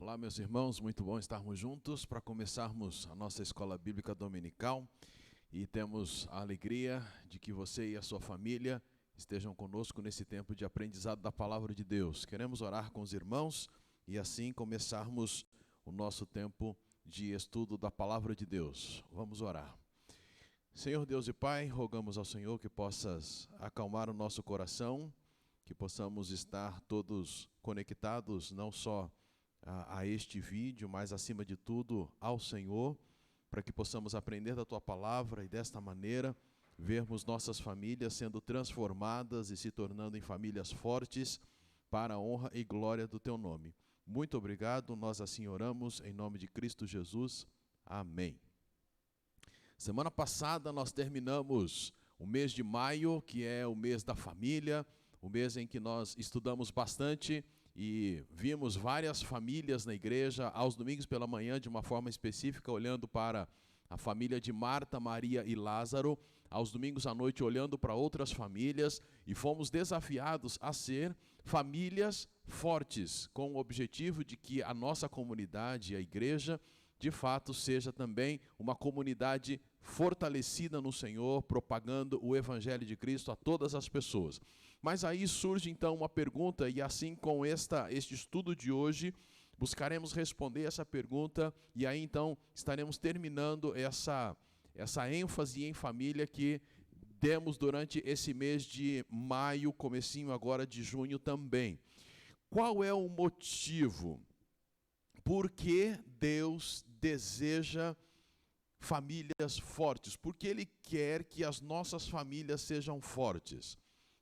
Olá, meus irmãos, muito bom estarmos juntos para começarmos a nossa escola bíblica dominical e temos a alegria de que você e a sua família estejam conosco nesse tempo de aprendizado da palavra de Deus. Queremos orar com os irmãos e assim começarmos o nosso tempo de estudo da palavra de Deus. Vamos orar. Senhor Deus e Pai, rogamos ao Senhor que possas acalmar o nosso coração, que possamos estar todos conectados não só a este vídeo, mas acima de tudo ao Senhor, para que possamos aprender da Tua Palavra e desta maneira vermos nossas famílias sendo transformadas e se tornando em famílias fortes para a honra e glória do Teu nome. Muito obrigado, nós assim oramos em nome de Cristo Jesus. Amém. Semana passada nós terminamos o mês de maio, que é o mês da família, o mês em que nós estudamos bastante e vimos várias famílias na igreja, aos domingos pela manhã, de uma forma específica, olhando para a família de Marta, Maria e Lázaro, aos domingos à noite olhando para outras famílias, e fomos desafiados a ser famílias fortes, com o objetivo de que a nossa comunidade, a igreja, de fato seja também uma comunidade fortalecida no Senhor, propagando o Evangelho de Cristo a todas as pessoas. Mas aí surge então uma pergunta, e assim com este estudo de hoje, buscaremos responder essa pergunta, e aí então estaremos terminando essa ênfase em família que demos durante esse mês de maio, comecinho agora de junho também. Qual é o motivo? Por que Deus deseja famílias fortes? Porque Ele quer que as nossas famílias sejam fortes.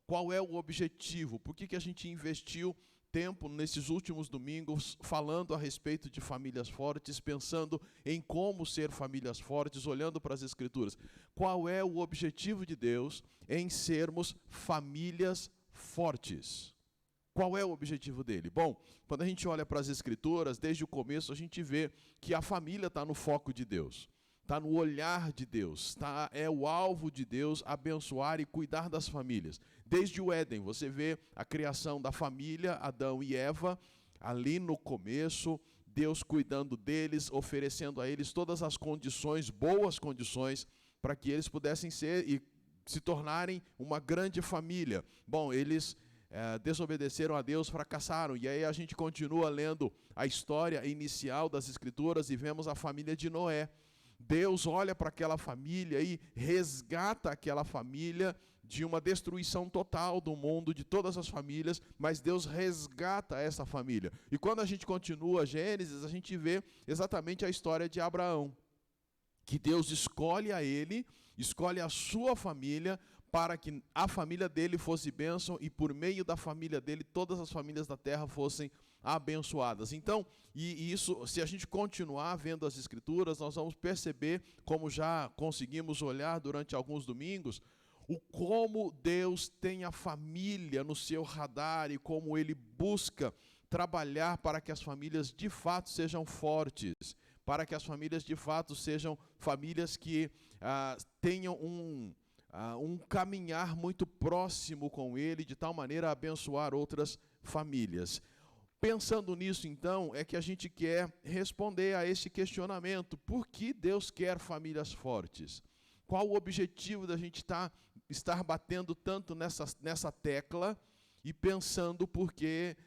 Qual é o objetivo? Por que a gente investiu tempo nesses últimos domingos falando a respeito de famílias fortes, pensando em como ser famílias fortes, olhando para as Escrituras? Qual é o objetivo de Deus em sermos famílias fortes? Qual é o objetivo dele? Bom, quando a gente olha para as Escrituras, desde o começo a gente vê que a família está no foco de Deus, está no olhar de Deus, é o alvo de Deus abençoar e cuidar das famílias. Desde o Éden, você vê a criação da família, Adão e Eva, ali no começo, Deus cuidando deles, oferecendo a eles todas as condições, boas condições, para que eles pudessem ser e se tornarem uma grande família. Bom, eles desobedeceram a Deus, fracassaram, e aí a gente continua lendo a história inicial das Escrituras e vemos a família de Noé. Deus olha para aquela família e resgata aquela família de uma destruição total do mundo, de todas as famílias, mas Deus resgata essa família. E quando a gente continua Gênesis, a gente vê exatamente a história de Abraão, que Deus escolhe a ele, escolhe a sua família, para que a família dele fosse bênção e por meio da família dele todas as famílias da terra fossem abençoadas. Então, e isso, se a gente continuar vendo as Escrituras, nós vamos perceber, como já conseguimos olhar durante alguns domingos, o como Deus tem a família no seu radar e como Ele busca trabalhar para que as famílias de fato sejam fortes, para que as famílias de fato sejam famílias que tenham um caminhar muito próximo com Ele, de tal maneira a abençoar outras famílias. Pensando nisso, então, é que a gente quer responder a esse questionamento: por que Deus quer famílias fortes? Qual o objetivo da gente estar batendo tanto nessa tecla e pensando por que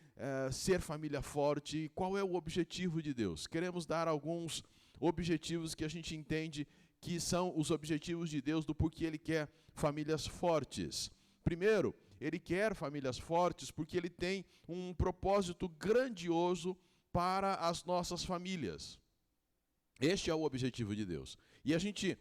ser família forte? Qual é o objetivo de Deus? Queremos dar alguns objetivos que a gente entende que são os objetivos de Deus do porquê Ele quer famílias fortes. Primeiro, Ele quer famílias fortes porque Ele tem um propósito grandioso para as nossas famílias. Este é o objetivo de Deus. E a gente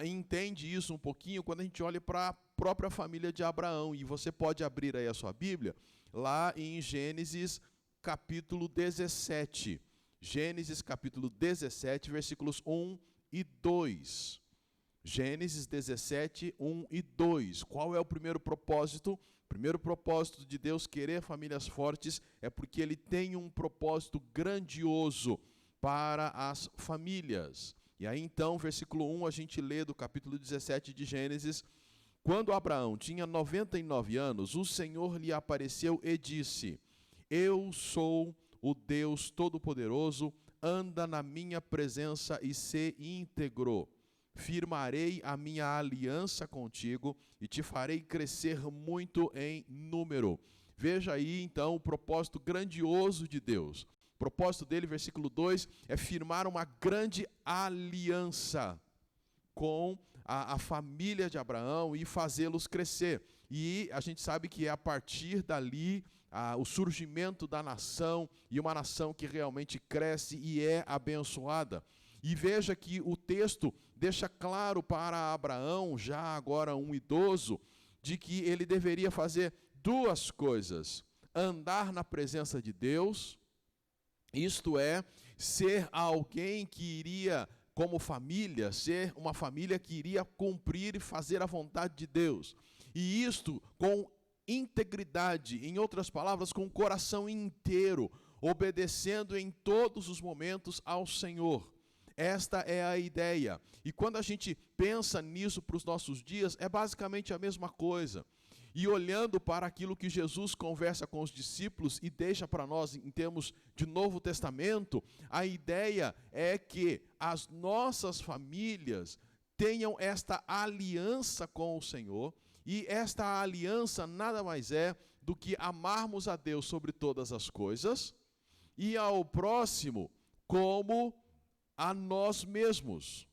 entende isso um pouquinho quando a gente olha para a própria família de Abraão. E você pode abrir aí a sua Bíblia, lá em Gênesis capítulo 17. Gênesis capítulo 17, versículos 1 e 2. Gênesis 17, 1 e 2. Qual é o primeiro propósito? O primeiro propósito de Deus querer famílias fortes é porque Ele tem um propósito grandioso para as famílias. E aí então, versículo 1, a gente lê do capítulo 17 de Gênesis: quando Abraão tinha 99 anos, o Senhor lhe apareceu e disse: eu sou o Deus Todo-Poderoso, anda na minha presença e se íntegro. Firmarei a minha aliança contigo e te farei crescer muito em número. Veja aí, então, o propósito grandioso de Deus. O propósito dele, versículo 2, é firmar uma grande aliança com a família de Abraão e fazê-los crescer. E a gente sabe que é a partir dali o surgimento da nação, e uma nação que realmente cresce e é abençoada. E veja que o texto deixa claro para Abraão, já agora um idoso, de que ele deveria fazer duas coisas: andar na presença de Deus, isto é, ser alguém que iria, como família, ser uma família que iria cumprir e fazer a vontade de Deus. E isto com integridade, em outras palavras, com o coração inteiro, obedecendo em todos os momentos ao Senhor. Esta é a ideia. E quando a gente pensa nisso para os nossos dias, é basicamente a mesma coisa. E olhando para aquilo que Jesus conversa com os discípulos e deixa para nós em termos de Novo Testamento, a ideia é que as nossas famílias tenham esta aliança com o Senhor, e esta aliança nada mais é do que amarmos a Deus sobre todas as coisas e ao próximo como a nós mesmos.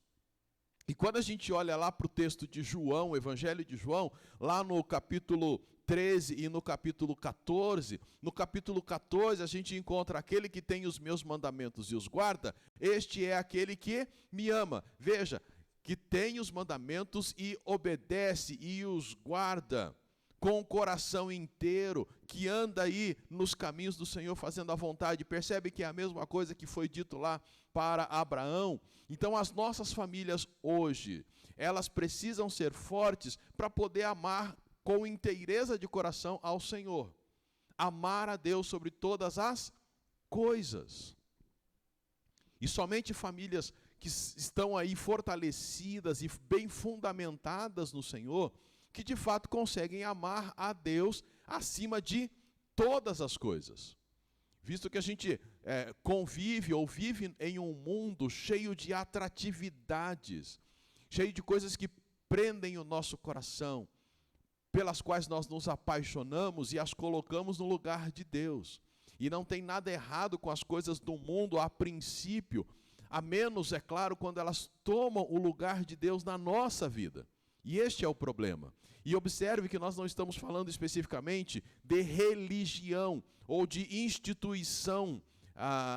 E quando a gente olha lá para o texto de João, o Evangelho de João, lá no capítulo 13 e no capítulo 14, no capítulo 14 a gente encontra: aquele que tem os meus mandamentos e os guarda, este é aquele que me ama. Veja, que tem os mandamentos e obedece e os guarda com o coração inteiro, que anda aí nos caminhos do Senhor fazendo a vontade. Percebe que é a mesma coisa que foi dito lá para Abraão. Então as nossas famílias hoje, elas precisam ser fortes para poder amar com inteireza de coração ao Senhor. Amar a Deus sobre todas as coisas. E somente famílias que estão aí fortalecidas e bem fundamentadas no Senhor, que de fato conseguem amar a Deus acima de todas as coisas. Visto que a gente convive ou vive em um mundo cheio de atratividades, cheio de coisas que prendem o nosso coração, pelas quais nós nos apaixonamos e as colocamos no lugar de Deus. E não tem nada errado com as coisas do mundo a princípio, a menos, é claro, quando elas tomam o lugar de Deus na nossa vida. E este é o problema. E observe que nós não estamos falando especificamente de religião ou de instituição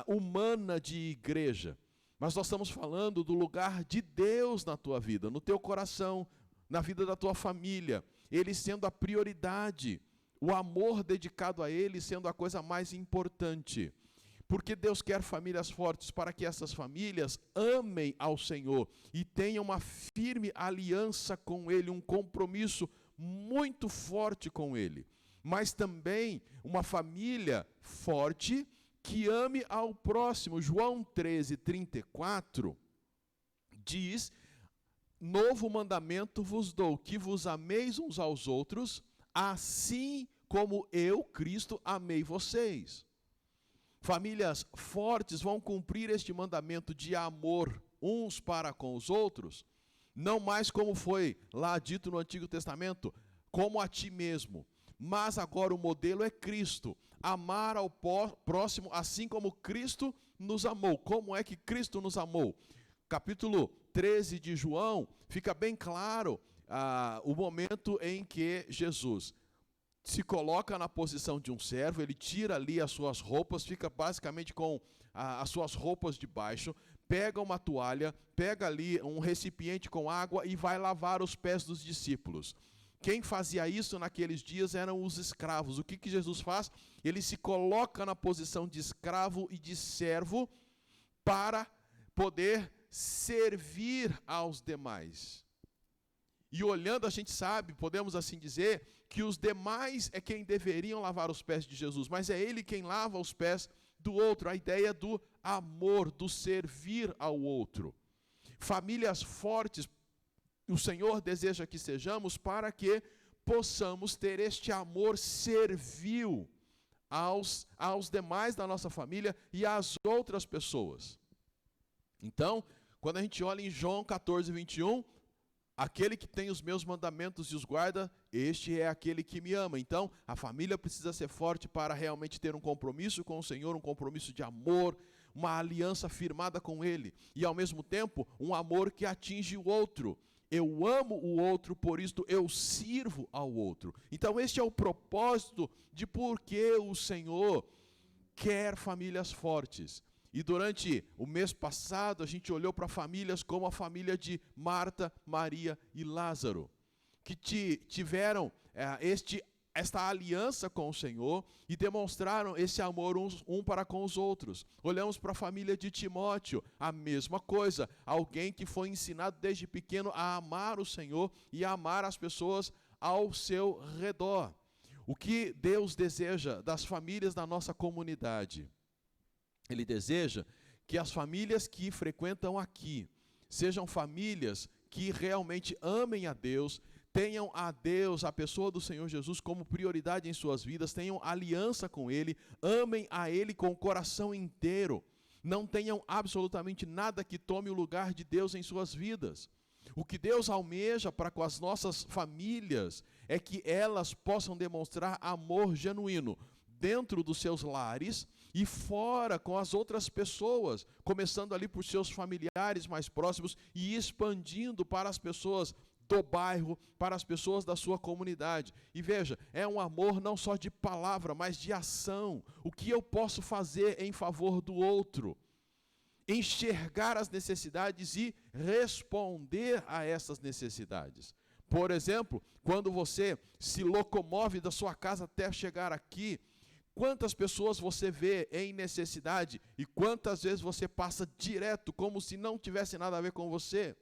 humana de igreja, mas nós estamos falando do lugar de Deus na tua vida, no teu coração, na vida da tua família, Ele sendo a prioridade, o amor dedicado a Ele sendo a coisa mais importante. Porque Deus quer famílias fortes para que essas famílias amem ao Senhor e tenham uma firme aliança com Ele, um compromisso muito forte com Ele. Mas também uma família forte que ame ao próximo. João 13:34 diz: novo mandamento vos dou, que vos ameis uns aos outros, assim como eu, Cristo, amei vocês. Famílias fortes vão cumprir este mandamento de amor uns para com os outros, não mais como foi lá dito no Antigo Testamento, como a ti mesmo, mas agora o modelo é Cristo, amar ao próximo assim como Cristo nos amou. Como é que Cristo nos amou? Capítulo 13 de João, fica bem claro o momento em que Jesus se coloca na posição de um servo, ele tira ali as suas roupas, fica basicamente com as suas roupas de baixo, pega uma toalha, pega ali um recipiente com água e vai lavar os pés dos discípulos. Quem fazia isso naqueles dias eram os escravos. O que Jesus faz? Ele se coloca na posição de escravo e de servo para poder servir aos demais. E olhando, a gente sabe, podemos assim dizer, que os demais é quem deveriam lavar os pés de Jesus, mas é Ele quem lava os pés do outro. A ideia do amor, do servir ao outro. Famílias fortes, o Senhor deseja que sejamos para que possamos ter este amor servil aos demais da nossa família e às outras pessoas. Então, quando a gente olha em João 14, 21, aquele que tem os meus mandamentos e os guarda, este é aquele que me ama. Então, a família precisa ser forte para realmente ter um compromisso com o Senhor, um compromisso de amor, uma aliança firmada com Ele. E, ao mesmo tempo, um amor que atinge o outro. Eu amo o outro, por isso eu sirvo ao outro. Então, este é o propósito de por que o Senhor quer famílias fortes. E durante o mês passado, a gente olhou para famílias como a família de Marta, Maria e Lázaro, que tiveram esta aliança com o Senhor e demonstraram esse amor um para com os outros. Olhamos para a família de Timóteo, a mesma coisa, alguém que foi ensinado desde pequeno a amar o Senhor e a amar as pessoas ao seu redor. O que Deus deseja das famílias da nossa comunidade? Ele deseja que as famílias que frequentam aqui sejam famílias que realmente amem a Deus, tenham a Deus, a pessoa do Senhor Jesus, como prioridade em suas vidas, tenham aliança com Ele, amem a Ele com o coração inteiro, não tenham absolutamente nada que tome o lugar de Deus em suas vidas. O que Deus almeja para com as nossas famílias é que elas possam demonstrar amor genuíno dentro dos seus lares e fora com as outras pessoas, começando ali por seus familiares mais próximos e expandindo para as pessoas do bairro, para as pessoas da sua comunidade. E veja, é um amor não só de palavra, mas de ação. O que eu posso fazer em favor do outro? Enxergar as necessidades e responder a essas necessidades. Por exemplo, quando você se locomove da sua casa até chegar aqui, quantas pessoas você vê em necessidade e quantas vezes você passa direto, como se não tivesse nada a ver com você?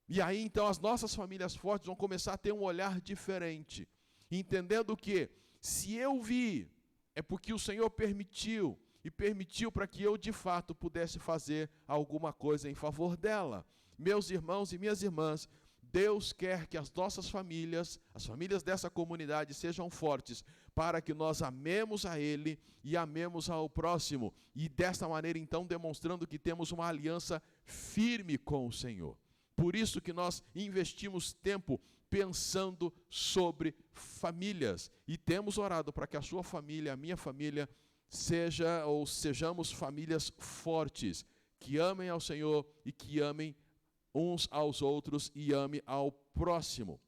E aí, então, as nossas famílias fortes vão começar a ter um olhar diferente, entendendo que, se eu vi, é porque o Senhor permitiu, e permitiu para que eu, de fato, pudesse fazer alguma coisa em favor dela. Meus irmãos e minhas irmãs, Deus quer que as nossas famílias, as famílias dessa comunidade sejam fortes, para que nós amemos a Ele e amemos ao próximo. E desta maneira, então, demonstrando que temos uma aliança firme com o Senhor. Por isso que nós investimos tempo pensando sobre famílias. E temos orado para que a sua família, a minha família, sejamos famílias fortes, que amem ao Senhor e que amem uns aos outros e ame ao próximo.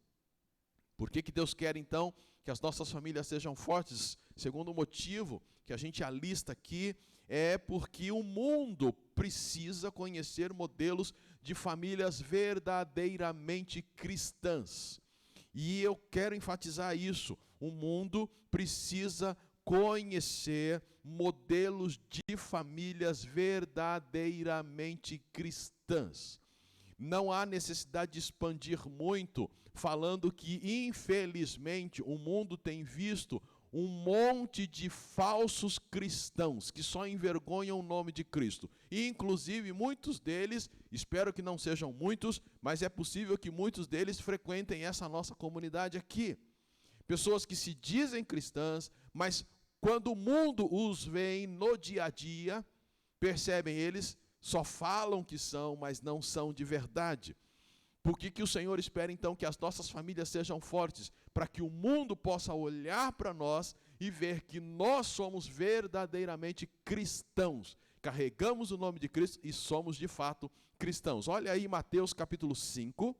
Por que Deus quer, então, que as nossas famílias sejam fortes? Segundo motivo que a gente alista aqui, é porque o mundo precisa conhecer modelos de famílias verdadeiramente cristãs. E eu quero enfatizar isso. O mundo precisa conhecer modelos de famílias verdadeiramente cristãs. Não há necessidade de expandir muito, falando que, infelizmente, o mundo tem visto um monte de falsos cristãos que só envergonham o nome de Cristo. E, inclusive, muitos deles, espero que não sejam muitos, mas é possível que muitos deles frequentem essa nossa comunidade aqui. Pessoas que se dizem cristãs, mas quando o mundo os vê no dia a dia, percebem eles, só falam que são, mas não são de verdade. Por que o Senhor espera, então, que as nossas famílias sejam fortes? Para que o mundo possa olhar para nós e ver que nós somos verdadeiramente cristãos. Carregamos o nome de Cristo e somos, de fato, cristãos. Olha aí Mateus capítulo 5,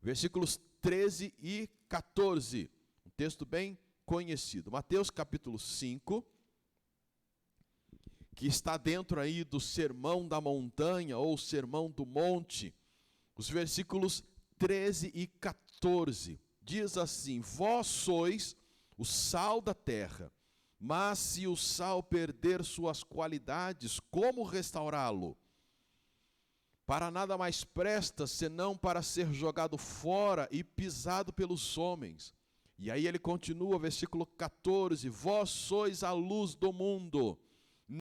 versículos 13 e 14. Um texto bem conhecido. Mateus capítulo 5, que está dentro aí do Sermão da Montanha ou Sermão do Monte. Os versículos 13 e 14, diz assim: Vós sois o sal da terra, mas se o sal perder suas qualidades, como restaurá-lo? Para nada mais presta, senão para ser jogado fora e pisado pelos homens. E aí ele continua, versículo 14, Vós sois a luz do mundo.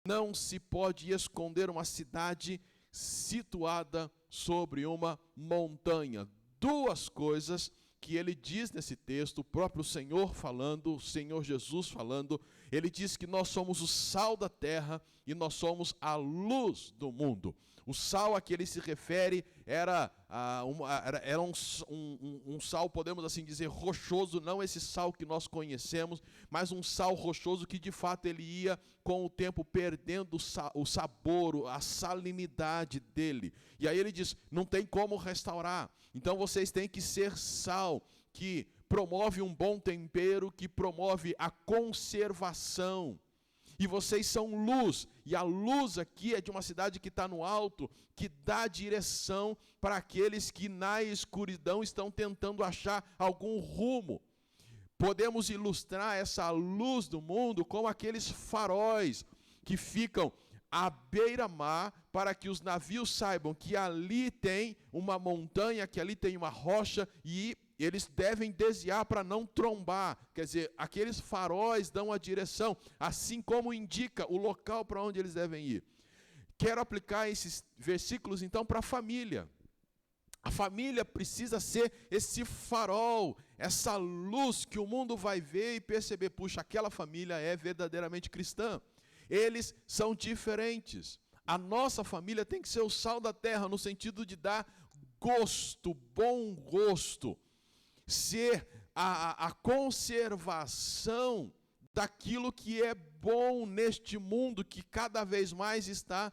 Não se pode esconder uma cidade situada sobre uma montanha. Duas coisas que ele diz nesse texto, o próprio Senhor falando, o Senhor Jesus falando, ele diz que nós somos o sal da terra e nós somos a luz do mundo. O sal a que ele se refere era um sal, podemos assim dizer, rochoso, não esse sal que nós conhecemos, mas um sal rochoso que de fato ele ia com o tempo perdendo o sabor, a salinidade dele. E aí ele diz, não tem como restaurar. Então vocês têm que ser sal, que promove um bom tempero, que promove a conservação. E vocês são luz, e a luz aqui é de uma cidade que está no alto, que dá direção para aqueles que na escuridão estão tentando achar algum rumo. Podemos ilustrar essa luz do mundo com aqueles faróis que ficam à beira-mar para que os navios saibam que ali tem uma montanha, que ali tem uma rocha e eles devem desviar para não trombar. Quer dizer, aqueles faróis dão a direção, assim como indica o local para onde eles devem ir. Quero aplicar esses versículos então para a família. A família precisa ser esse farol, essa luz que o mundo vai ver e perceber, puxa, aquela família é verdadeiramente cristã. Eles são diferentes. A nossa família tem que ser o sal da terra, no sentido de dar gosto, bom gosto. Ser a conservação daquilo que é bom neste mundo que cada vez mais está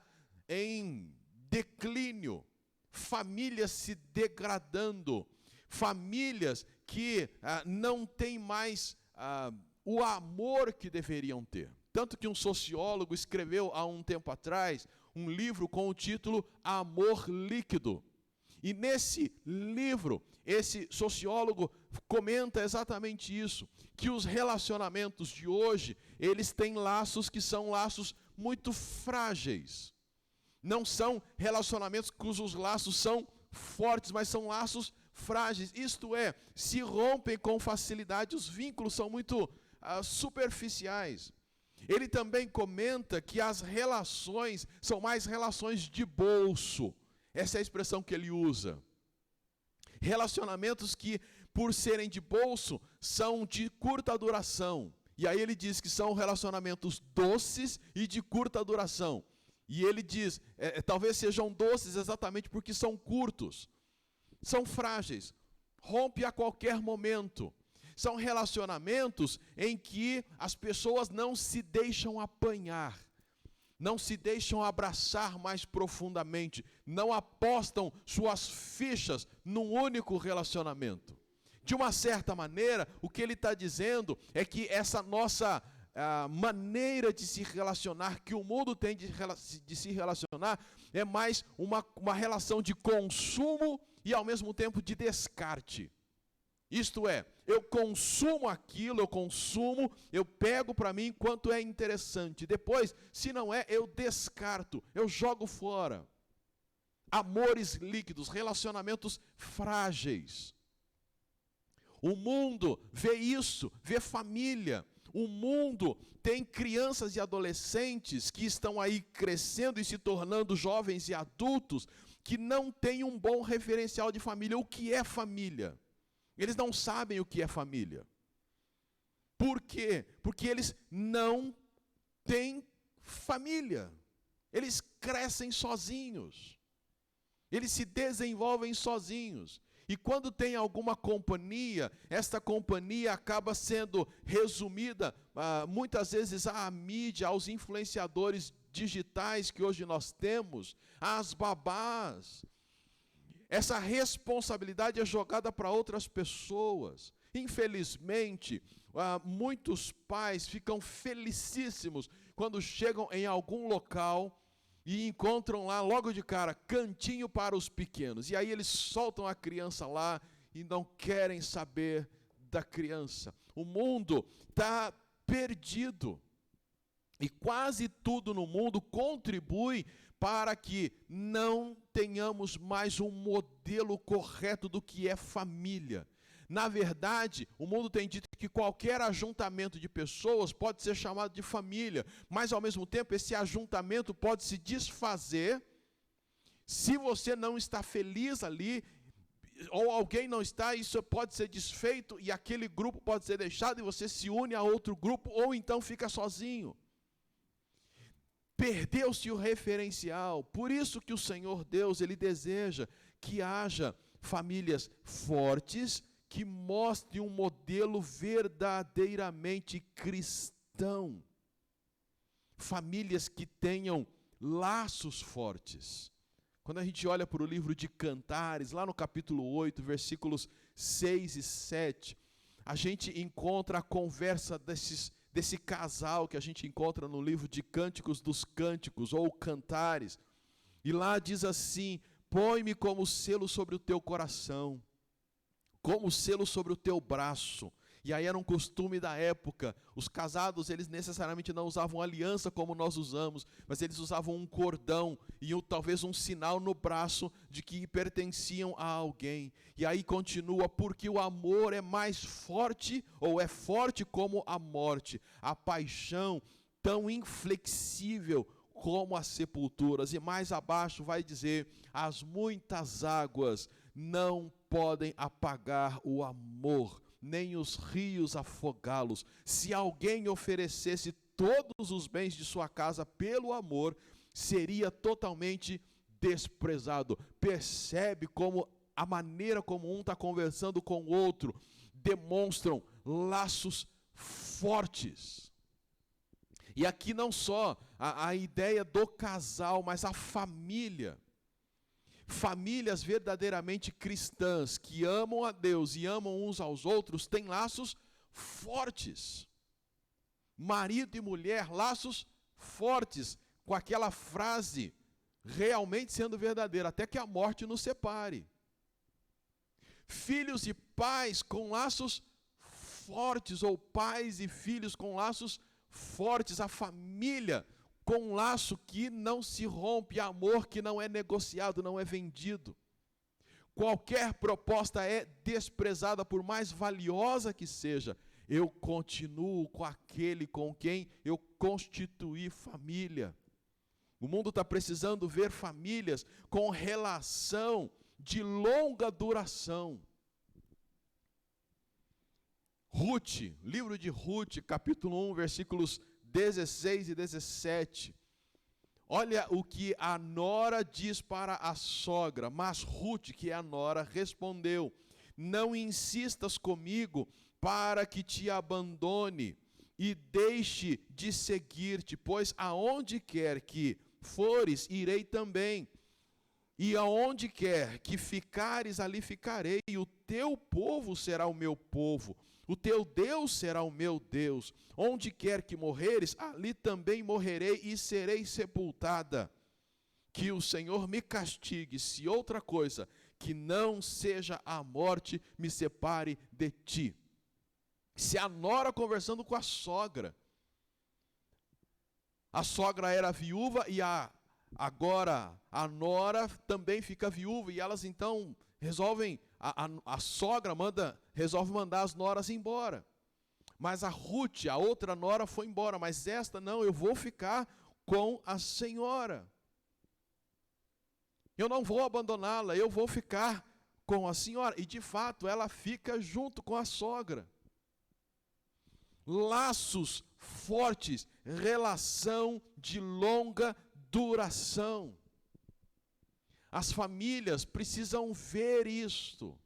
em declínio. Famílias se degradando, famílias que não têm mais o amor que deveriam ter. Tanto que um sociólogo escreveu há um tempo atrás um livro com o título Amor Líquido. E nesse livro, esse sociólogo comenta exatamente isso, que os relacionamentos de hoje, eles têm laços que são laços muito frágeis. Não são relacionamentos cujos laços são fortes, mas são laços frágeis. Isto é, se rompem com facilidade, os vínculos são muito superficiais. Ele também comenta que as relações são mais relações de bolso. Essa é a expressão que ele usa. Relacionamentos que, por serem de bolso, são de curta duração. E aí ele diz que são relacionamentos doces e de curta duração. E ele diz, talvez sejam doces exatamente porque são curtos. São frágeis. Rompe a qualquer momento. São relacionamentos em que as pessoas não se deixam apanhar. Não se deixam abraçar mais profundamente, não apostam suas fichas num único relacionamento. De uma certa maneira, o que ele está dizendo é que essa nossa maneira de se relacionar, que o mundo tem de se relacionar, é mais uma relação de consumo e ao mesmo tempo de descarte. Isto é, eu consumo aquilo, eu pego para mim enquanto é interessante. Depois, se não é, eu descarto, eu jogo fora. Amores líquidos, relacionamentos frágeis. O mundo vê isso, vê família. O mundo tem crianças e adolescentes que estão aí crescendo e se tornando jovens e adultos que não têm um bom referencial de família. O que é família? Eles não sabem o que é família. Por quê? Porque eles não têm família. Eles crescem sozinhos. Eles se desenvolvem sozinhos. E quando tem alguma companhia, esta companhia acaba sendo resumida, muitas vezes, à mídia, aos influenciadores digitais que hoje nós temos, às babás. Essa responsabilidade é jogada para outras pessoas. Infelizmente, muitos pais ficam felicíssimos quando chegam em algum local e encontram lá, logo de cara, cantinho para os pequenos. E aí eles soltam a criança lá e não querem saber da criança. O mundo está perdido. E quase tudo no mundo contribui para que não tenhamos mais um modelo correto do que é família. Na verdade, o mundo tem dito que qualquer ajuntamento de pessoas pode ser chamado de família, mas ao mesmo tempo esse ajuntamento pode se desfazer se você não está feliz ali, ou alguém não está, isso pode ser desfeito e aquele grupo pode ser deixado e você se une a outro grupo, ou então fica sozinho. Perdeu-se o referencial. Por isso que o Senhor Deus, Ele deseja que haja famílias fortes, que mostrem um modelo verdadeiramente cristão. Famílias que tenham laços fortes. Quando a gente olha para o livro de Cantares, lá no capítulo 8, versículos 6 e 7, a gente encontra a conversa desse casal que a gente encontra no livro de Cânticos dos Cânticos, ou Cantares. E lá diz assim: põe-me como selo sobre o teu coração, como selo sobre o teu braço. E aí era um costume da época. Os casados, eles necessariamente não usavam aliança como nós usamos, mas eles usavam um cordão e talvez um sinal no braço de que pertenciam a alguém. E aí continua: porque o amor é mais forte, ou é forte como a morte, a paixão tão inflexível como as sepulturas. E mais abaixo vai dizer: as muitas águas não podem apagar o amor, nem os rios afogá-los. Se alguém oferecesse todos os bens de sua casa pelo amor, seria totalmente desprezado. Percebe como a maneira como um está conversando com o outro demonstram laços fortes. E aqui não só a ideia do casal, mas a família. Famílias verdadeiramente cristãs, que amam a Deus e amam uns aos outros, têm laços fortes. Marido e mulher, laços fortes, com aquela frase realmente sendo verdadeira: até que a morte nos separe. Filhos e pais com laços fortes, ou pais e filhos com laços fortes. A família com um laço que não se rompe, amor que não é negociado, não é vendido. Qualquer proposta é desprezada, por mais valiosa que seja. Eu continuo com aquele com quem eu constituí família. O mundo está precisando ver famílias com relação de longa duração. Ruth, livro de Ruth, capítulo 1, versículos 16 e 17. Olha o que a nora diz para a sogra. Mas Ruth, que é a nora, respondeu: não insistas comigo para que te abandone e deixe de seguir-te, pois aonde quer que fores, irei também. E aonde quer que ficares, ali ficarei, e o teu povo será o meu povo, o teu Deus será o meu Deus. Onde quer que morreres, ali também morrerei e serei sepultada. Que o Senhor me castigue, se outra coisa que não seja a morte me separe de ti. Se a nora conversando com a sogra era viúva e agora a nora também fica viúva, e elas então resolvem, a sogra resolve mandar as noras embora. Mas a Ruth, a outra nora, foi embora, mas esta não: eu vou ficar com a senhora. Eu não vou abandoná-la, eu vou ficar com a senhora. E de fato ela fica junto com a sogra. Laços fortes, relação de longa duração. As famílias precisam ver isto.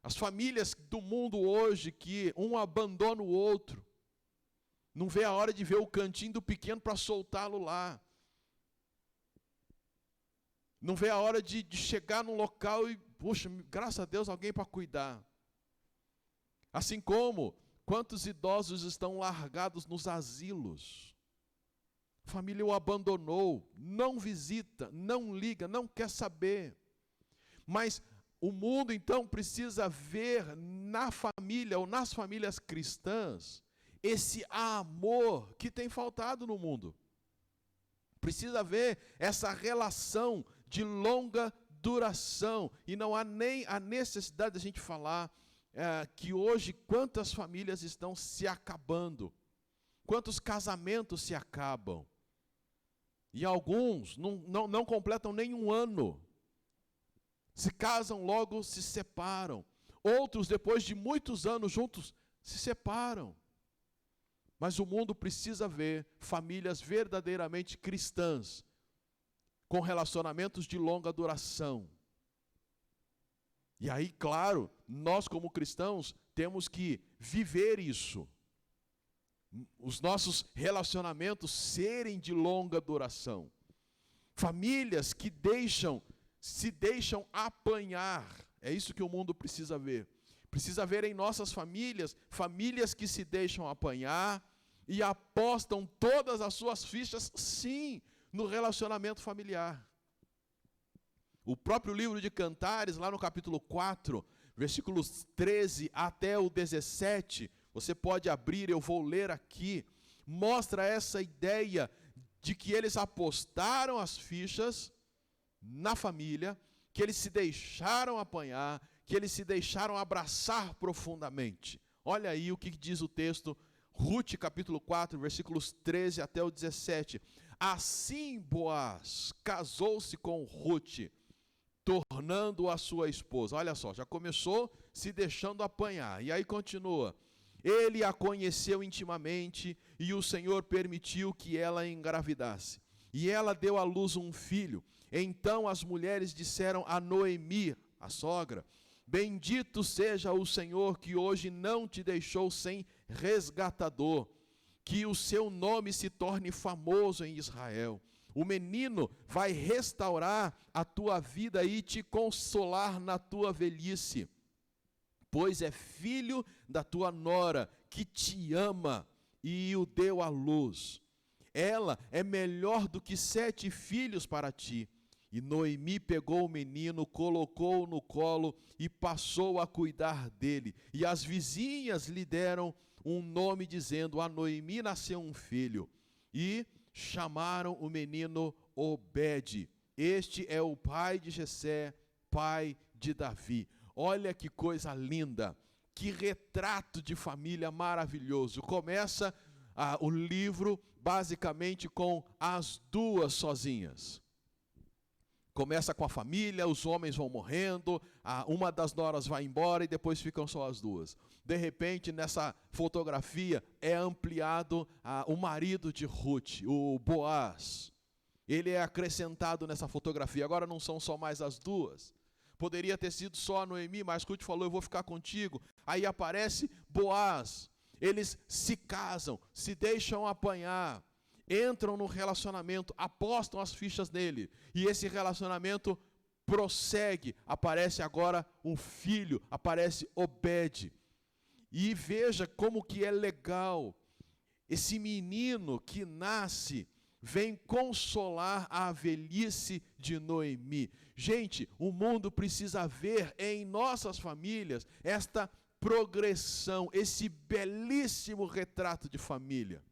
As famílias do mundo hoje, que um abandona o outro, não vê a hora de ver o cantinho do pequeno para soltá-lo lá. Não vê a hora de chegar num local e, puxa, graças a Deus, alguém para cuidar. Assim como quantos idosos estão largados nos asilos. A família o abandonou, não visita, não liga, não quer saber. Mas o mundo então precisa ver na família ou nas famílias cristãs esse amor que tem faltado no mundo. Precisa ver essa relação de longa duração. E não há nem a necessidade de a gente falar que hoje quantas famílias estão se acabando, quantos casamentos se acabam. E alguns não completam nem um ano. Se casam, logo se separam. Outros, depois de muitos anos juntos, se separam. Mas o mundo precisa ver famílias verdadeiramente cristãs, com relacionamentos de longa duração. E aí, claro, nós como cristãos temos que viver isso. Os nossos relacionamentos serem de longa duração. Famílias que se deixam apanhar. É isso que o mundo precisa ver. Precisa ver em nossas famílias, famílias que se deixam apanhar e apostam todas as suas fichas, sim, no relacionamento familiar. O próprio livro de Cantares, lá no capítulo 4, versículos 13 até o 17, você pode abrir, eu vou ler aqui, mostra essa ideia de que eles apostaram as fichas na família, que eles se deixaram apanhar, que eles se deixaram abraçar profundamente. Olha aí o que diz o texto, Rute capítulo 4, versículos 13 até o 17. Assim Boaz casou-se com Rute, tornando-a sua esposa. Olha só, já começou se deixando apanhar. E aí continua. Ele a conheceu intimamente e o Senhor permitiu que ela engravidasse. E ela deu à luz um filho. Então as mulheres disseram a Noemi, a sogra, bendito seja o Senhor que hoje não te deixou sem resgatador, que o seu nome se torne famoso em Israel. O menino vai restaurar a tua vida e te consolar na tua velhice, pois é filho da tua nora, que te ama e o deu à luz. Ela é melhor do que 7 filhos para ti. E Noemi pegou o menino, colocou-o no colo e passou a cuidar dele. E as vizinhas lhe deram um nome, dizendo, a Noemi nasceu um filho. E chamaram o menino Obed. Este é o pai de Jessé, pai de Davi. Olha que coisa linda, que retrato de família maravilhoso. Começa o livro basicamente com as duas sozinhas. Começa com a família, os homens vão morrendo, uma das noras vai embora e depois ficam só as duas. De repente, nessa fotografia, é ampliado o marido de Ruth, o Boaz. Ele é acrescentado nessa fotografia. Agora não são só mais as duas. Poderia ter sido só a Noemi, mas Ruth falou, eu vou ficar contigo. Aí aparece Boaz. Eles se casam, se deixam apanhar, entram no relacionamento, apostam as fichas nele. E esse relacionamento prossegue. Aparece agora um filho, aparece Obed. E veja como que é legal. Esse menino que nasce vem consolar a velhice de Noemi. Gente, o mundo precisa ver em nossas famílias esta progressão, esse belíssimo retrato de família.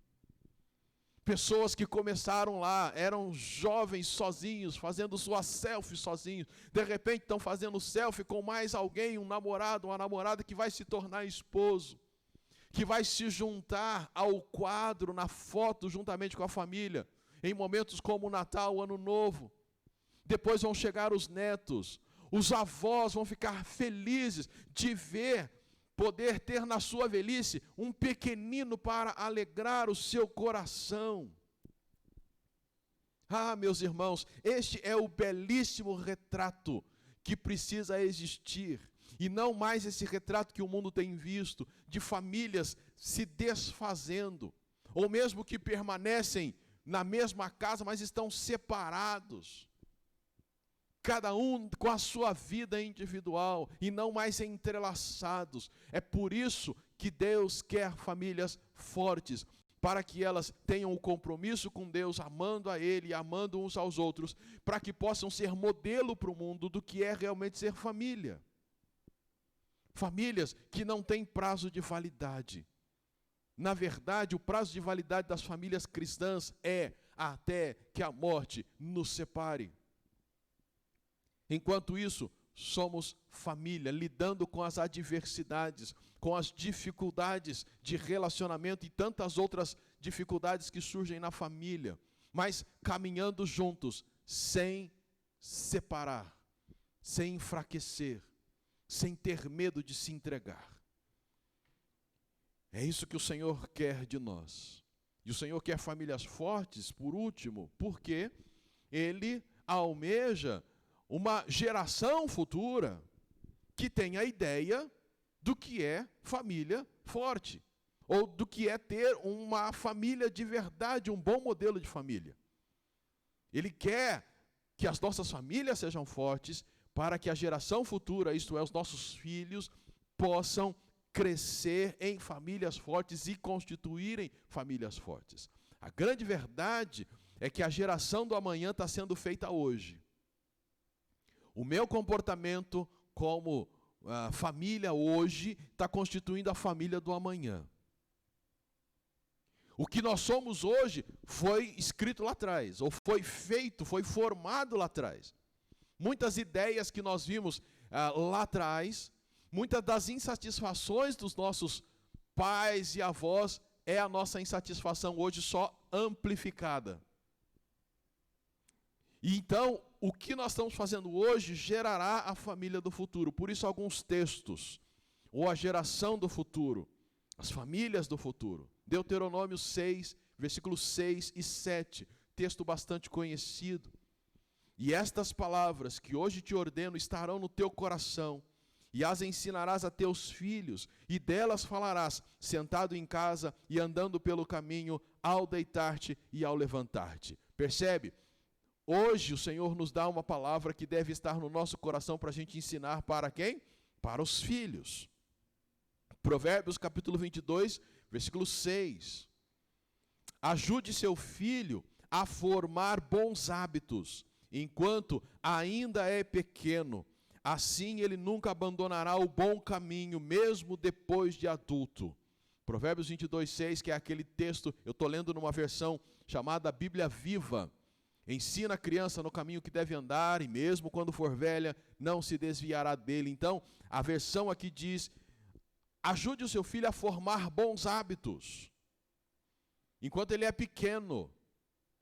Pessoas que começaram lá, eram jovens sozinhos, fazendo sua selfie sozinhos. De repente estão fazendo selfie com mais alguém, um namorado, uma namorada que vai se tornar esposo, que vai se juntar ao quadro, na foto, juntamente com a família, em momentos como o Natal, o Ano Novo. Depois vão chegar os netos, os avós vão ficar felizes de poder ter na sua velhice um pequenino para alegrar o seu coração. Ah, meus irmãos, este é o belíssimo retrato que precisa existir. E não mais esse retrato que o mundo tem visto, de famílias se desfazendo, ou mesmo que permanecem na mesma casa, mas estão separados. Cada um com a sua vida individual e não mais entrelaçados. É por isso que Deus quer famílias fortes, para que elas tenham o compromisso com Deus, amando a Ele e amando uns aos outros, para que possam ser modelo para o mundo do que é realmente ser família. Famílias que não têm prazo de validade. Na verdade, o prazo de validade das famílias cristãs é até que a morte nos separe. Enquanto isso, somos família, lidando com as adversidades, com as dificuldades de relacionamento e tantas outras dificuldades que surgem na família, mas caminhando juntos, sem separar, sem enfraquecer, sem ter medo de se entregar. É isso que o Senhor quer de nós. E o Senhor quer famílias fortes, por último, porque Ele almeja uma geração futura que tenha a ideia do que é família forte, ou do que é ter uma família de verdade, um bom modelo de família. Ele quer que as nossas famílias sejam fortes para que a geração futura, isto é, os nossos filhos, possam crescer em famílias fortes e constituírem famílias fortes. A grande verdade é que a geração do amanhã está sendo feita hoje. O meu comportamento como família hoje está constituindo a família do amanhã. O que nós somos hoje foi escrito lá atrás, ou foi feito, foi formado lá atrás. Muitas ideias que nós vimos lá atrás, muitas das insatisfações dos nossos pais e avós, é a nossa insatisfação hoje só amplificada. E então, o que nós estamos fazendo hoje gerará a família do futuro. Por isso, alguns textos, ou a geração do futuro, as famílias do futuro. Deuteronômio 6, versículos 6 e 7, texto bastante conhecido. E estas palavras que hoje te ordeno estarão no teu coração, e as ensinarás a teus filhos, e delas falarás, sentado em casa e andando pelo caminho, ao deitar-te e ao levantar-te. Percebe? Hoje o Senhor nos dá uma palavra que deve estar no nosso coração para a gente ensinar para quem? Para os filhos. Provérbios capítulo 22, versículo 6. Ajude seu filho a formar bons hábitos, enquanto ainda é pequeno. Assim ele nunca abandonará o bom caminho, mesmo depois de adulto. Provérbios 22, 6, que é aquele texto, eu estou lendo numa versão chamada Bíblia Viva. Ensina a criança no caminho que deve andar, e mesmo quando for velha, não se desviará dele. Então, a versão aqui diz: ajude o seu filho a formar bons hábitos, enquanto ele é pequeno.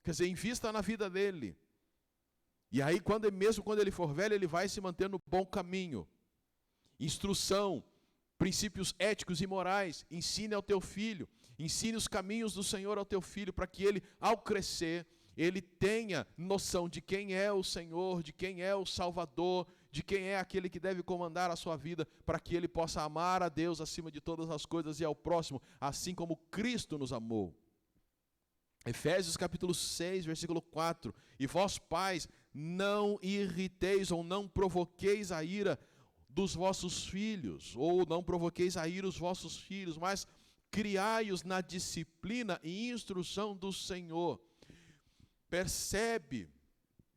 Quer dizer, invista na vida dele. E aí, mesmo quando ele for velho, ele vai se manter no bom caminho. Instrução, princípios éticos e morais, ensine ao teu filho. Ensine os caminhos do Senhor ao teu filho, para que ele, ao crescer, ele tenha noção de quem é o Senhor, de quem é o Salvador, de quem é aquele que deve comandar a sua vida, para que ele possa amar a Deus acima de todas as coisas e ao próximo, assim como Cristo nos amou. Efésios capítulo 6, versículo 4. E vós, pais, não irriteis ou não provoqueis a ira dos vossos filhos, ou não provoqueis a ira os vossos filhos, mas criai-os na disciplina e instrução do Senhor. Percebe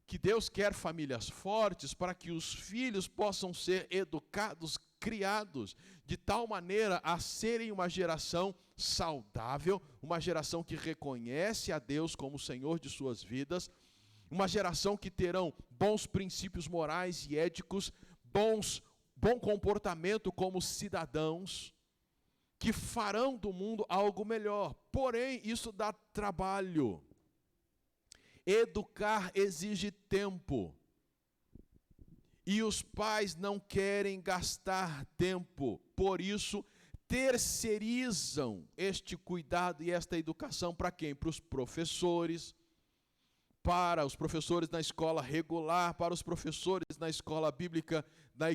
que Deus quer famílias fortes para que os filhos possam ser educados, criados, de tal maneira a serem uma geração saudável, uma geração que reconhece a Deus como Senhor de suas vidas, uma geração que terão bons princípios morais e éticos, bom comportamento como cidadãos, que farão do mundo algo melhor. Porém, isso dá trabalho. Educar exige tempo. E os pais não querem gastar tempo. Por isso, terceirizam este cuidado e esta educação para quem? Para os professores, para os professores na escola regular, para os professores na escola bíblica,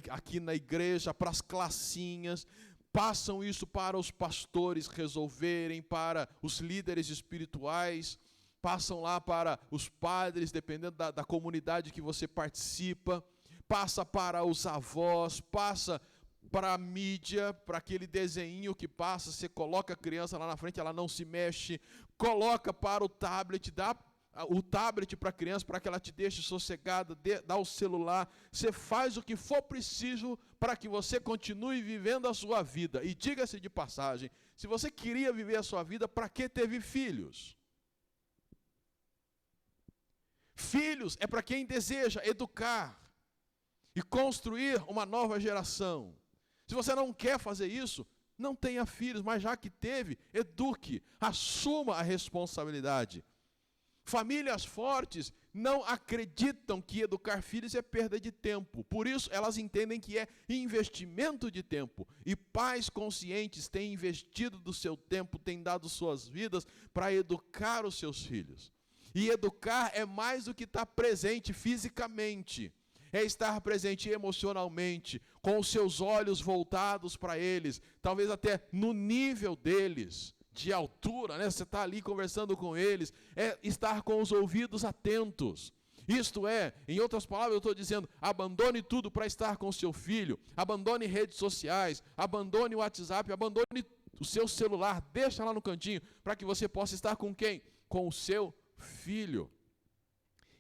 aqui na igreja, para as classinhas. Passam isso para os pastores resolverem, para os líderes espirituais, passam lá para os padres, dependendo da comunidade que você participa, passa para os avós, passa para a mídia, para aquele desenho que passa, você coloca a criança lá na frente, ela não se mexe, coloca para o tablet, dá o tablet para a criança, para que ela te deixe sossegada, dá o celular, você faz o que for preciso para que você continue vivendo a sua vida. E diga-se de passagem, se você queria viver a sua vida, para que teve filhos? Filhos é para quem deseja educar e construir uma nova geração. Se você não quer fazer isso, não tenha filhos, mas já que teve, eduque, assuma a responsabilidade. Famílias fortes não acreditam que educar filhos é perda de tempo. Por isso, elas entendem que é investimento de tempo. E pais conscientes têm investido do seu tempo, têm dado suas vidas para educar os seus filhos. E educar é mais do que estar presente fisicamente. É estar presente emocionalmente, com os seus olhos voltados para eles, talvez até no nível deles, de altura, né? Você está ali conversando com eles, é estar com os ouvidos atentos. Isto é, em outras palavras, eu estou dizendo, abandone tudo para estar com o seu filho, abandone redes sociais, abandone o WhatsApp, abandone o seu celular, deixa lá no cantinho, para que você possa estar com quem? Com o seu filho.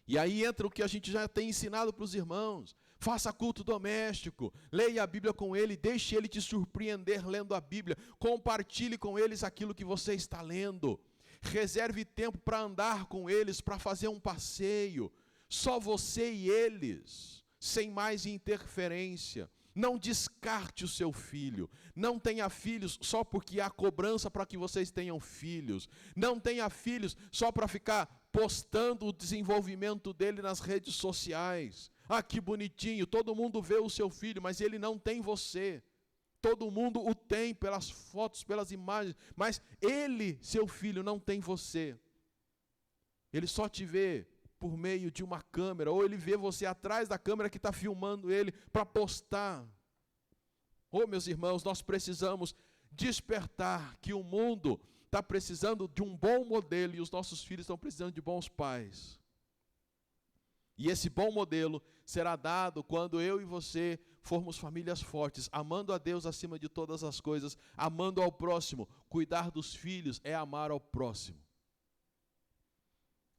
E aí entra o que a gente já tem ensinado para os irmãos. Faça culto doméstico, leia a Bíblia com ele, deixe ele te surpreender lendo a Bíblia, compartilhe com eles aquilo que você está lendo, reserve tempo para andar com eles, para fazer um passeio, só você e eles, sem mais interferência. Não descarte o seu filho, não tenha filhos só porque há cobrança para que vocês tenham filhos, não tenha filhos só para ficar postando o desenvolvimento dele nas redes sociais. Ah, que bonitinho, todo mundo vê o seu filho, mas ele não tem você. Todo mundo o tem pelas fotos, pelas imagens, mas ele, seu filho, não tem você. Ele só te vê por meio de uma câmera, ou ele vê você atrás da câmera que está filmando ele para postar. Oh, meus irmãos, nós precisamos despertar que o mundo está precisando de um bom modelo e os nossos filhos estão precisando de bons pais. E esse bom modelo será dado quando eu e você formos famílias fortes, amando a Deus acima de todas as coisas, amando ao próximo. Cuidar dos filhos é amar ao próximo.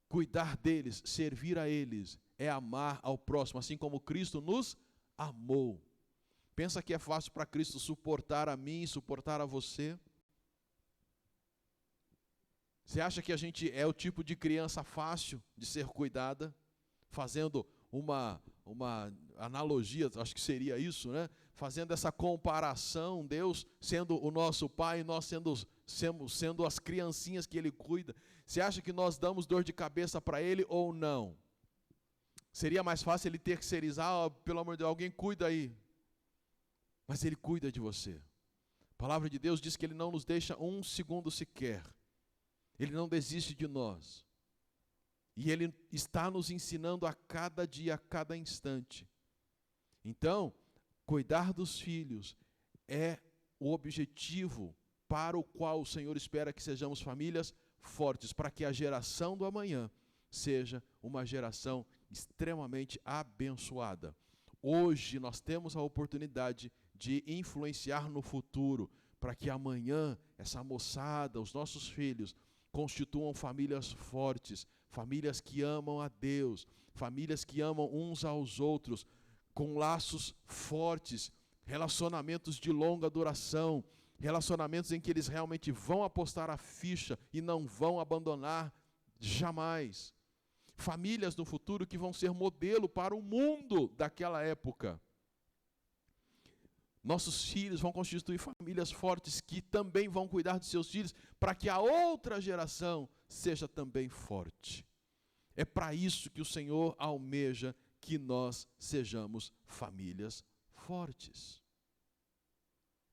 Cuidar deles, servir a eles, é amar ao próximo, assim como Cristo nos amou. Pensa que é fácil para Cristo suportar a mim, suportar a você? Você acha que a gente é o tipo de criança fácil de ser cuidada? Fazendo uma analogia, acho que seria isso, né? Fazendo essa comparação, Deus sendo o nosso pai e nós sendo as criancinhas que Ele cuida. Você acha que nós damos dor de cabeça para Ele ou não? Seria mais fácil Ele terceirizar, pelo amor de Deus, alguém cuida aí. Mas Ele cuida de você. A palavra de Deus diz que Ele não nos deixa um segundo sequer. Ele não desiste de nós. E Ele está nos ensinando a cada dia, a cada instante. Então, cuidar dos filhos é o objetivo para o qual o Senhor espera que sejamos famílias fortes, para que a geração do amanhã seja uma geração extremamente abençoada. Hoje nós temos a oportunidade de influenciar no futuro, para que amanhã essa moçada, os nossos filhos, constituam famílias fortes, famílias que amam a Deus, famílias que amam uns aos outros, com laços fortes, relacionamentos de longa duração, relacionamentos em que eles realmente vão apostar a ficha e não vão abandonar jamais. Famílias no futuro que vão ser modelo para o mundo daquela época. Nossos filhos vão constituir famílias fortes que também vão cuidar de seus filhos, para que a outra geração seja também forte. É para isso que o Senhor almeja que nós sejamos famílias fortes.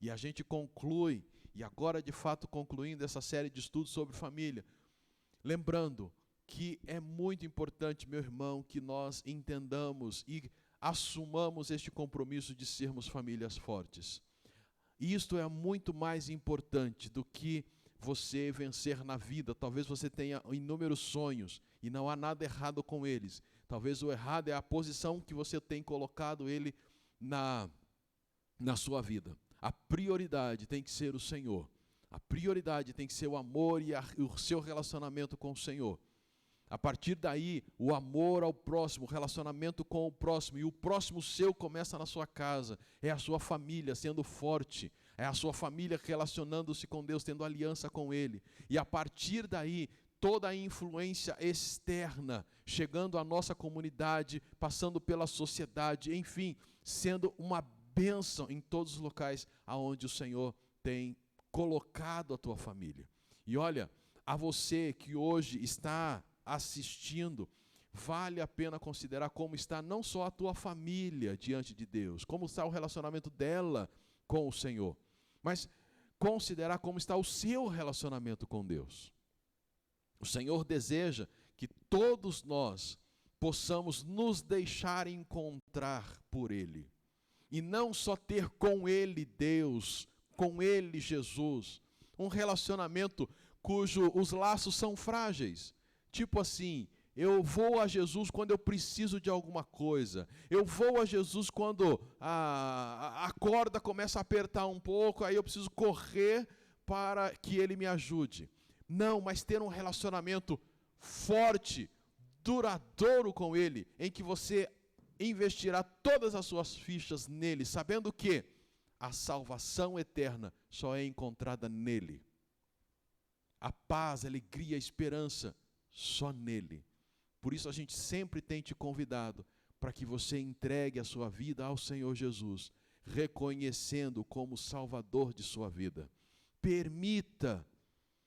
E a gente conclui, e agora de fato concluindo essa série de estudos sobre família, lembrando que é muito importante, meu irmão, que nós entendamos e assumamos este compromisso de sermos famílias fortes. E isto é muito mais importante do que você vencer na vida. Talvez você tenha inúmeros sonhos e não há nada errado com eles. Talvez o errado é a posição que você tem colocado ele na sua vida. A prioridade tem que ser o Senhor. A prioridade tem que ser o amor e o seu relacionamento com o Senhor. A partir daí, o amor ao próximo, o relacionamento com o próximo, e o próximo seu começa na sua casa, é a sua família sendo forte, é a sua família relacionando-se com Deus, tendo aliança com Ele. E a partir daí, toda a influência externa, chegando à nossa comunidade, passando pela sociedade, enfim, sendo uma bênção em todos os locais aonde o Senhor tem colocado a tua família. E olha, a você que hoje está assistindo, vale a pena considerar como está não só a tua família diante de Deus, como está o relacionamento dela com o Senhor, mas considerar como está o seu relacionamento com Deus. O Senhor deseja que todos nós possamos nos deixar encontrar por Ele, e não só ter com Ele Deus, com Ele Jesus, um relacionamento os laços são frágeis, tipo assim, eu vou a Jesus quando eu preciso de alguma coisa, eu vou a Jesus quando a corda começa a apertar um pouco, aí eu preciso correr para que Ele me ajude. Não, mas ter um relacionamento forte, duradouro com Ele, em que você investirá todas as suas fichas nele, sabendo que a salvação eterna só é encontrada nele. A paz, a alegria, a esperança, só nele. Por isso a gente sempre tem te convidado para que você entregue a sua vida ao Senhor Jesus, reconhecendo como Salvador de sua vida. Permita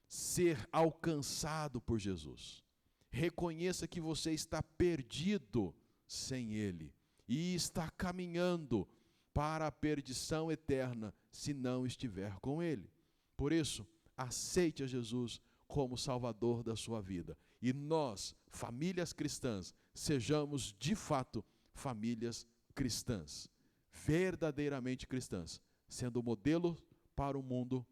ser alcançado por Jesus. Reconheça que você está perdido sem Ele e está caminhando para a perdição eterna se não estiver com Ele. Por isso, aceite a Jesus como Salvador da sua vida. E nós, famílias cristãs, sejamos de fato famílias cristãs, verdadeiramente cristãs, sendo modelo para o mundo,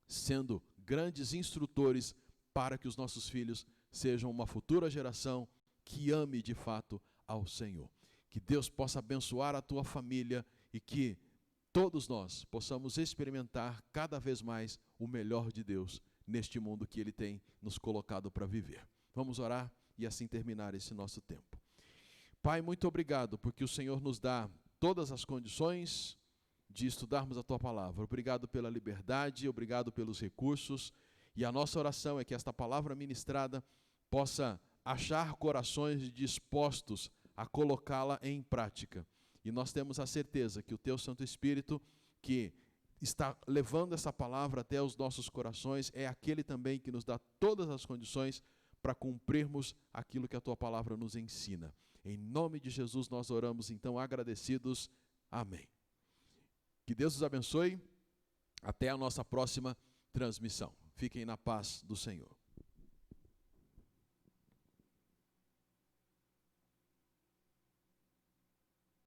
sendo grandes instrutores para que os nossos filhos sejam uma futura geração que ame de fato ao Senhor. Que Deus possa abençoar a tua família e que todos nós possamos experimentar cada vez mais o melhor de Deus neste mundo que Ele tem nos colocado para viver. Vamos orar e assim terminar esse nosso tempo. Pai, muito obrigado porque o Senhor nos dá todas as condições de estudarmos a Tua Palavra. Obrigado pela liberdade, obrigado pelos recursos, e a nossa oração é que esta palavra ministrada possa achar corações dispostos a colocá-la em prática. E nós temos a certeza que o Teu Santo Espírito, que está levando essa palavra até os nossos corações, é aquele também que nos dá todas as condições para cumprirmos aquilo que a Tua palavra nos ensina. Em nome de Jesus nós oramos então agradecidos. Amém. Que Deus os abençoe. Até a nossa próxima transmissão. Fiquem na paz do Senhor.